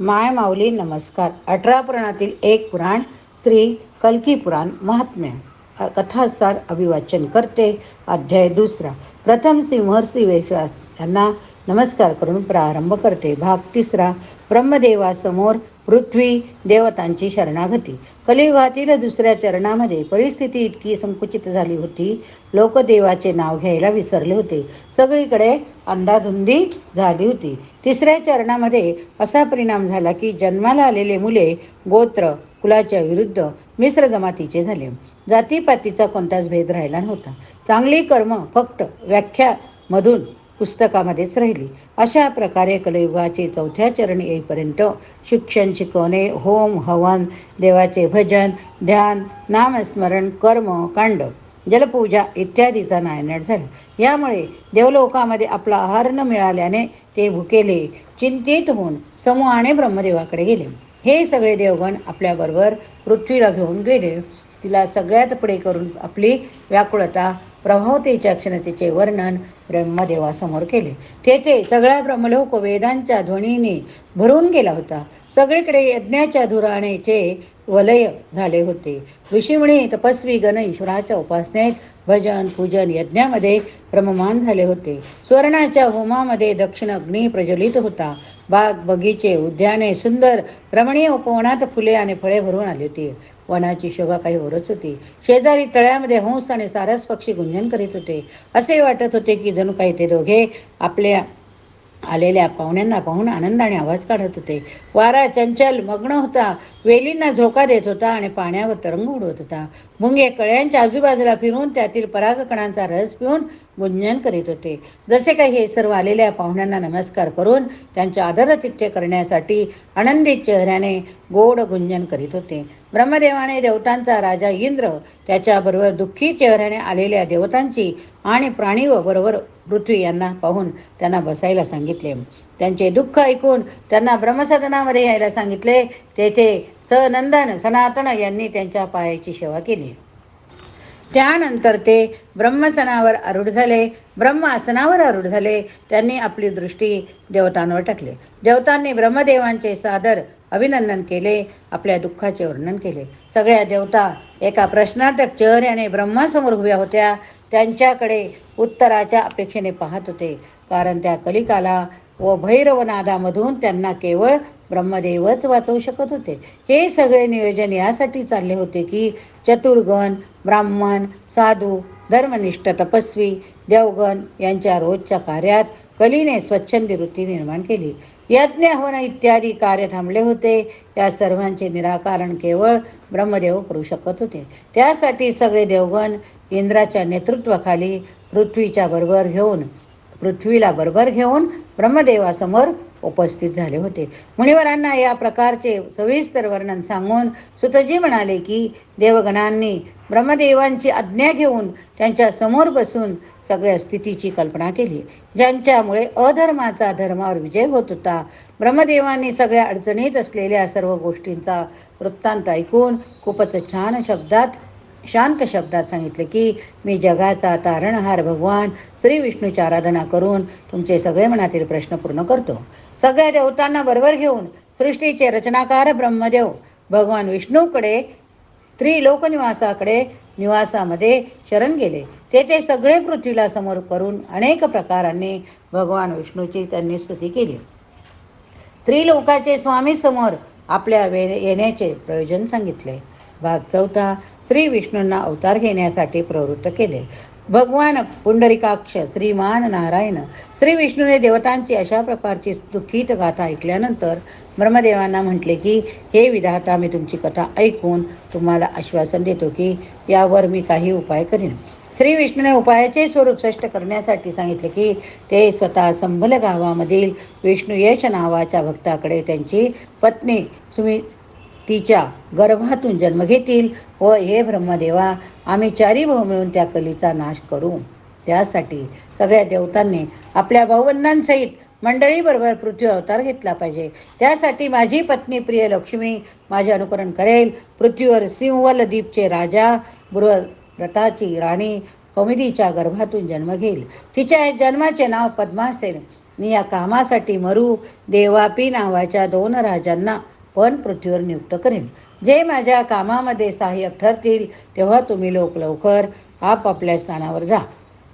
माय माऊली नमस्कार. 18 पुराणातील एक पुराण श्री कल्की पुराण महात्म्य. कथासार अभिवाचन करते. अध्याय 2. प्रथम श्री महर्षी व्यास यांना नमस्कार करून प्रारंभ करते. भाग 3. ब्रह्मदेवासमोर पृथ्वी देवतांची शरणागती. कलियुगातील 2ऱ्या चरणामध्ये परिस्थिती इतकी संकुचित झाली होती. लोक देवाचे नाव घ्यायला विसरले होते. सगळीकडे अंधाधुंदी झाली होती. 3ऱ्या चरणामध्ये असा परिणाम झाला की जन्माला आलेले मुले गोत्र कुलाच्या विरुद्ध मिश्र जमातीचे झाले. जातीपातीचा कोणताच भेद राहिला नव्हता. चांगली कर्म फक्त व्याख्यामधून पुस्तकामध्येच राहिली. अशा प्रकारे कलियुगाचे 4थ्या चरण येईपर्यंत शिक्षण शिकवणे, होम हवन, देवाचे भजन, ध्यान, नामस्मरण, कर्म कांड, जलपूजा इत्यादीचा नायनाट झाला. यामुळे देवलोकामध्ये आपला आहार न मिळाल्याने ते भुकेले चिंतित होऊन समूहाने ब्रह्मदेवाकडे गेले. हे सगळे देवगण आपल्याबरोबर पृथ्वीला घेऊन गेले. तिला सगळ्यात पुढे करून आपली व्याकुळता, प्रभावतेच्या क्षणतेचे वर्णन ब्रह्मदेवासमोर केले. तेथे सगळा ब्रह्मलोक वेदांच्या ध्वनीने भरून गेला होता. सगळीकडे यज्ञाच्या धुराणेचे वलय झाले होते. ऋषीमुनी तपस्वी गण ईश्वराच्या उपासनेत, भजन पूजन यज्ञामध्ये रममान झाले होते. स्वर्णाच्या होमामध्ये दक्षिण अग्नी प्रज्वलित होता. बाग बगीचे उद्याने सुंदर रमणीय उपवनात फुले आणि फळे भरून आली होती. वनाची शोभा काही ओरच होती. शेजारी तळ्यामध्ये हंस आणि सारस पक्षी गुंजन करीत होते. असे वाटत होते की जणू काही ते दोघे आपल्या आलेल्या पाहुण्यांना पाहून आनंदाने आवाज काढत होते. वारा चंचल मग्न होता. वेलींना झोका देत होता आणि पाण्यावर तरंग उडवत होता. मुंगे कळ्यांच्या आजूबाजूला फिरून त्यातील परागकणांचा रस पिऊन गुंजन करीत होते. जसे काही हे सर्व आलेल्या पाहुण्यांना नमस्कार करून त्यांचे आदरातिथ्य करण्यासाठी आनंदित चेहऱ्याने गोड गुंजन करीत होते. ब्रह्मदेवाने देवतांचा राजा इंद्र त्याच्याबरोबर दुःखी चेहऱ्याने आलेल्या देवतांची आणि प्राणीव बरोबर पृथ्वी यांना पाहून त्यांना बसायला सांगितले. त्यांचे दुःख ऐकून त्यांना ब्रह्मसदनामध्ये यायला सांगितले. तेथे सनंदन सनातन यांनी त्यांच्या पायाची सेवा केली. त्यानंतर ते ब्रह्मासनावर आरूढ झाले. त्यांनी आपली दृष्टी देवतांवर टाकली. देवतांनी ब्रह्मदेवांचे सादर अभिनंदन केले. आपल्या दुःखाचे वर्णन केले. सगळ्या देवता एका प्रश्नार्थक चेहऱ्याने ब्रह्मासमोर उभ्या होत्या. त्यांच्याकडे उत्तराच्या अपेक्षेने पाहत होते. कारण त्या कलिकाला व भैरवनादामधून त्यांना केवळ ब्रह्मदेवच वाचवू शकत होते. हे सगळे नियोजन यासाठी चालले होते की चतुर्गण, ब्राह्मण, साधू, धर्मनिष्ठ तपस्वी, देवगण यांच्या रोजच्या कार्यात कलीने स्वच्छंदी वृत्ती निर्माण केली. यज्ञ हवन इत्यादी कार्य थांबले होते. या सर्वांचे निराकरण केवळ ब्रह्मदेव करू शकत होते. त्यासाठी सगळे देवगण इंद्राच्या नेतृत्वाखाली पृथ्वीला बरोबर घेऊन ब्रह्मदेवासमोर उपस्थित झाले होते. मुनिवरांना या प्रकारचे सविस्तर वर्णन सांगून सुतजी म्हणाले की देवगणांनी ब्रह्मदेवांची आज्ञा घेऊन त्यांच्या समोर बसून सगळ्या स्थितीची कल्पना केली, ज्यांच्यामुळे अधर्माचा धर्मावर विजय होत होता. ब्रह्मदेवांनी सगळ्या अडचणीत असलेल्या सर्व गोष्टींचा वृत्तांत ऐकून खूपच शांत शब्दात सांगितले की मी जगाचा तारणहार भगवान श्री विष्णूची आराधना करून तुमचे सगळे मनातील प्रश्न पूर्ण करतो. सगळ्या देवतांना बरोबर घेऊन सृष्टीचे रचनाकार ब्रह्मदेव भगवान विष्णूकडे त्रिलोक निवासामध्ये शरण गेले. तेथे सगळे पृथ्वीला समोर करून अनेक प्रकारांनी भगवान विष्णूची त्यांनी स्तुती केली. त्रिलोकाचे स्वामी समोर आपल्या येण्याचे प्रयोजन सांगितले. भाग 4. श्री विष्णूंना अवतार घेण्यासाठी प्रवृत्त केले. भगवान पुंडरीकाक्ष श्रीमान नारायण श्री विष्णूने देवतांची अशा प्रकारची दुःखित गाथा ऐकल्यानंतर ब्रह्मदेवांना म्हटले की हे विधाता, मी तुमची कथा ऐकून तुम्हाला आश्वासन देतो की यावर मी काही उपाय करीन. श्री विष्णूने उपायाचे स्वरूप स्पष्ट करण्यासाठी सांगितले की ते स्वतः संभल गावामधील विष्णुयश नावाच्या भक्ताकडे त्यांची पत्नी तिच्या गर्भातून जन्म घेतील व हे ब्रह्मदेवा, आम्ही 4 भाऊ मिळून त्या कलीचा नाश करू. त्यासाठी सगळ्या देवतांनी आपल्या भाऊबंधांसहित मंडळीबरोबर पृथ्वी अवतार घेतला पाहिजे. त्यासाठी माझी पत्नी प्रिय लक्ष्मी माझे अनुकरण करेल. पृथ्वीवर सिंहलदीपचे राजा बृहद्रथाची राणी कौमुदीच्या गर्भातून जन्म घेईल. तिच्या जन्माचे नाव पद्मा असेल. मी या कामासाठी मरू. देवापी नावाच्या 2 राजांना पण पृथ्वीवर नियुक्त करेन. जे माझ्या कामामध्ये सहाय्यक ठरतील तेव्हा तुम्ही लोक लवकर आपापल्या स्थानावर जा.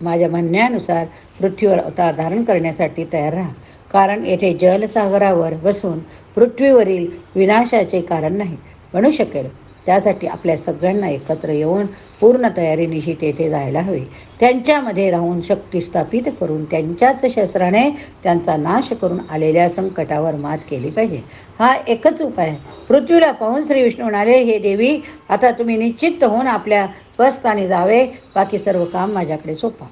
माझ्या म्हणण्यानुसार पृथ्वीवर अवतार धारण करण्यासाठी तयार राहा. कारण येथे जलसागरावर बसून पृथ्वीवरील विनाशाचे कारण नाही बनू शकेल. त्यासाठी आपल्या सगळ्यांना एकत्र येऊन पूर्ण तयारीनिशी तेथे जायला हवे. त्यांच्यामध्ये राहून शक्ती स्थापित करून त्यांच्याच शस्त्राने त्यांचा नाश करून आलेल्या संकटावर मात केली पाहिजे. हा एकच उपाय आहे. पृथ्वीला पाहून श्री विष्णू म्हणाले, हे देवी, आता तुम्ही निश्चित होऊन आपल्या स्वस्थानी जावे. बाकी सर्व काम माझ्याकडे सोपा.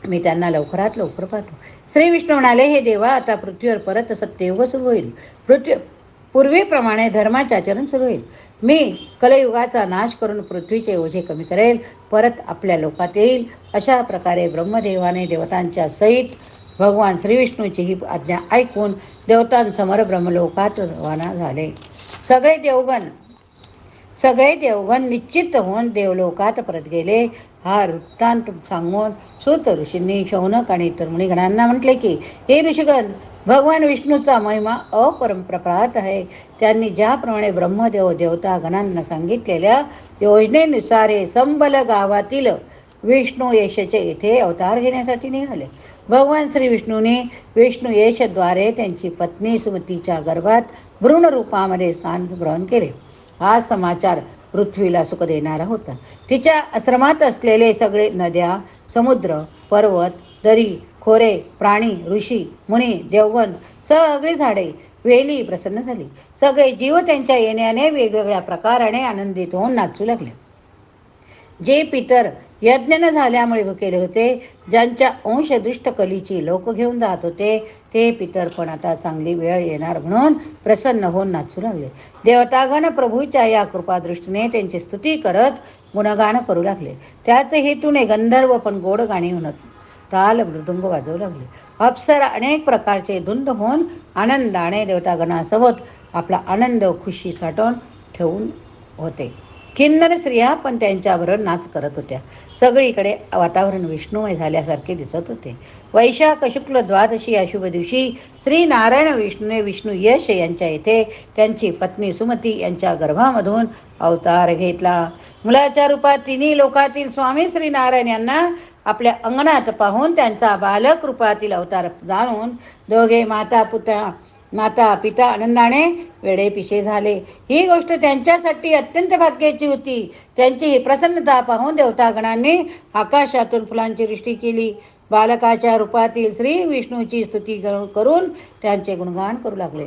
मी त्यांना लवकरात लवकर पाहतो. श्री विष्णू म्हणाले, हे देवा, आता पृथ्वीवर परत सत्ययुग सुरू होईल. पूर्वीप्रमाणे धर्माचे आचरण सुरू होईल. मी कलयुगाचा नाश करून पृथ्वीचे ओझे कमी करेल. परत आपल्या लोकात येईल. अशा प्रकारे ब्रह्मदेवाने देवतांच्या सहित भगवान श्रीविष्णूची ही आज्ञा ऐकून देवतांसमोर ब्रह्मलोकात रवाना झाले. सगळे देवगण निश्चित होऊन देवलोकात परत गेले. हा वृत्तांत सांगून सूत ऋषींनी शौनक आणि इतर मुनिगणांना म्हटले की, हे ऋषीगण, भगवान विष्णूचा महिमा अपरंप्रपात आहे. त्यांनी ज्याप्रमाणे ब्रह्मदेव देवता गणांना सांगितलेल्या योजनेनुसार हे संबल गावातील विष्णू यशचे येथे अवतार घेण्यासाठी निघाले. भगवान श्री विष्णूने विष्णू यशद्वारे त्यांची पत्नी सुमतीच्या गर्भात भ्रूण रूपामध्ये स्थान ग्रहण केले. हा समाचार पृथ्वीला सुख देणारा होता. तिच्या आश्रमात असलेले सगळे नद्या, समुद्र, पर्वत, दरी, खोरे, प्राणी, ऋषी, मुनी, देवगण, सगळी झाडे, वेली प्रसन्न झाली. सगळे जीव त्यांच्या येण्याने वेगवेगळ्या प्रकाराने आनंदित होऊन नाचू लागले. जे पितर यज्ञ न झाल्यामुळे भुकेले होते, ज्यांच्या अंश दुष्ट कलीची लोक घेऊन जात होते, ते पितर पण आता चांगली वेळ येणार म्हणून प्रसन्न होऊन नाचू लागले. देवतागण प्रभूच्या या कृपादृष्टीने त्यांची स्तुती करत गुणगान करू लागले. त्याच हेतूने गंधर्व पण गोड गाणी म्हणत ताल मृदुंग वाजवू लागले. अप्सरा अनेक प्रकारचे धुंद होऊन आनंदाने देवतागणासोबत आपला आनंद खुशी साठवून ठेवून होते. किन्नर स्त्रिया पण त्यांच्याबरोबर नाच करत होत्या. सगळीकडे वातावरण विष्णुमय झाल्यासारखे दिसत होते. वैशाख शुक्ल द्वादशी या शुभ दिवशी श्री नारायण विष्णूने विष्णू यश यांच्या येथे त्यांची पत्नी सुमती यांच्या गर्भामधून अवतार घेतला. मुलाच्या रूपात तिन्ही लोकातील स्वामी श्री नारायण यांना आपल्या अंगणात पाहून त्यांचा बालक रूपातील अवतार जाणून दोघे माता पिता आनंदाने वेडेपिशे झाले. ही गोष्ट त्यांच्यासाठी अत्यंत भाग्याची होती. त्यांची ही प्रसन्नता पाहून देवतागणांनी आकाशातून फुलांची वृष्टी केली. बालकाच्या रूपातील श्री विष्णूची स्तुती करून त्यांचे गुणगान करू लागले.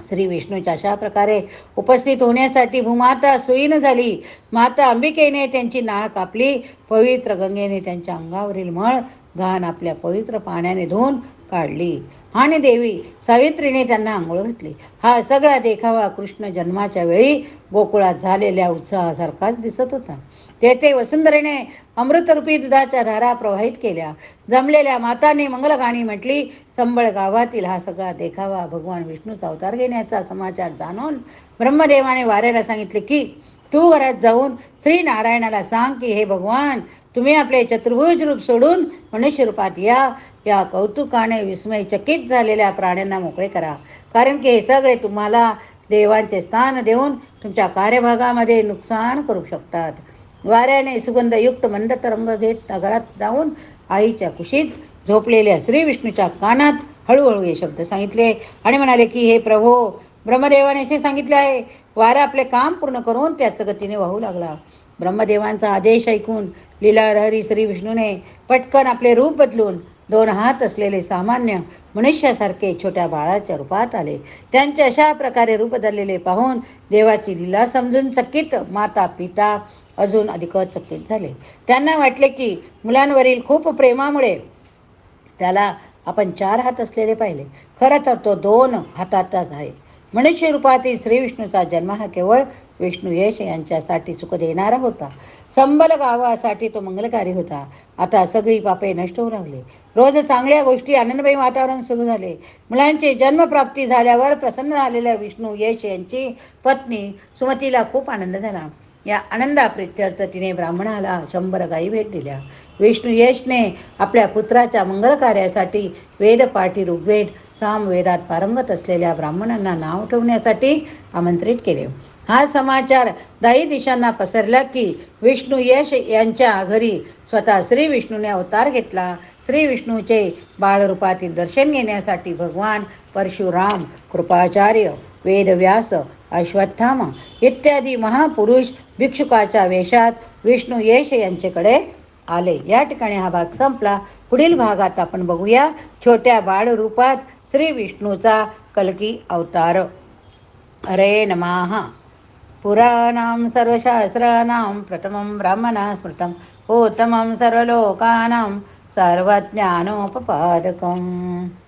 श्री विष्णूच्या अशा प्रकारे उपस्थित होण्यासाठी भूमाता सोयीन झाली. माता अंबिकेने त्यांची नाळ कापली. पवित्र गंगेने त्यांच्या अंगावरील मळ घाण आपल्या पवित्र पाण्याने धुवून काढली आणि देवी सावित्रीने त्यांना आंघोळ घातली. हा सगळा देखावा कृष्ण जन्माच्या वेळी गोकुळात झालेल्या उत्साहासारखाच दिसत होता. तेथे वसुंधरेने अमृतरूपी दुधाच्या धारा प्रवाहित केल्या. जमलेल्या मातांनी मंगलगाणी म्हटली. संबळ गावातील हा सगळा देखावा भगवान विष्णूचा अवतार घेण्याचा समाचार जाणून ब्रह्मदेवाने वाऱ्याला सांगितले की, तू घरात जाऊन श्री नारायणाला सांग की, हे भगवान, तुम्ही आपले चतुर्भुज रूप सोडून मनुष्य रूपात या कौतुकाने विस्मयचकित झालेल्या प्राण्यांना मोकळे करा. कारण की हे सगळे तुम्हाला देवांचे स्थान देऊन तुमच्या कार्यभागामध्ये नुकसान करू शकतात. वाऱ्याने सुगंधयुक्त मंद तरंग घेत नगरात जाऊन आईच्या कुशीत झोपलेल्या श्री विष्णूच्या कानात हळूहळू हे शब्द सांगितले आणि म्हणाले की, हे प्रभो, ब्रह्मदेवाने असे सांगितले आहे. वारा आपले काम पूर्ण करून त्याच गतीने वाहू लागला. ब्रह्मदेवांचा आदेश ऐकून लीलाधारी श्री विष्णूने पटकन आपले रूप बदलून 2 हात असलेले सामान्य मनुष्यासारखे छोट्या बाळाच्या रूपात आले. त्यांचे अशा प्रकारे रूप बदललेले पाहून देवाची लीला समजून चकित माता पिता अजून अधिकच चकित झाले. त्यांना वाटले की मुलांवरील खूप प्रेमामुळे त्याला आपण 4 हात असलेले पाहिले. खरं तर तो 2 हाताचाच आहे. मनुष्य रूपातील श्री विष्णूचा जन्म हा केवळ विष्णू यश यांच्यासाठी सुख देणारा होता. संबल गावासाठी तो मंगलकारी होता. आता सगळी पापे नष्ट होऊ लागले. रोज चांगल्या गोष्टी, आनंदमय वातावरण सुरू झाले. मुलांची जन्मप्राप्ती झाल्यावर प्रसन्न झालेल्या विष्णू यश यांची पत्नी सुमतीला खूप आनंद झाला. या आनंदाप्रित्यर्थ तिने ब्राह्मणाला 100 गायी भेट दिल्या. विष्णू यशने आपल्या पुत्राच्या मंगल कार्यासाठी वेदपाठी ऋग्वेद सामवेदात पारंगत असलेल्या ब्राह्मणांना नाव ठेवण्यासाठी आमंत्रित केले. हा समाचार दाही दिशांना पसरला की विष्णू यश यांच्या घरी स्वतः श्री विष्णूने अवतार घेतला. श्री विष्णूचे बाळरूपातील दर्शन घेण्यासाठी भगवान परशुराम, कृपाचार्य, वेदव्यास, अश्वत्थामा इत्यादी महापुरुष भिक्षुकाच्या वेशात विष्णू यश यांच्याकडे आले. या ठिकाणी हा भाग संपला. पुढील भागात आपण बघूया छोट्या बाळ रूपात श्री विष्णूचा कल्की अवतार. हरे नमः. पुराणां सर्वशास्त्राणां प्रथमं ब्राह्मणा स्मृतं उत्तमं सर्वलोकानां सर्वज्ञानोपपादकम्.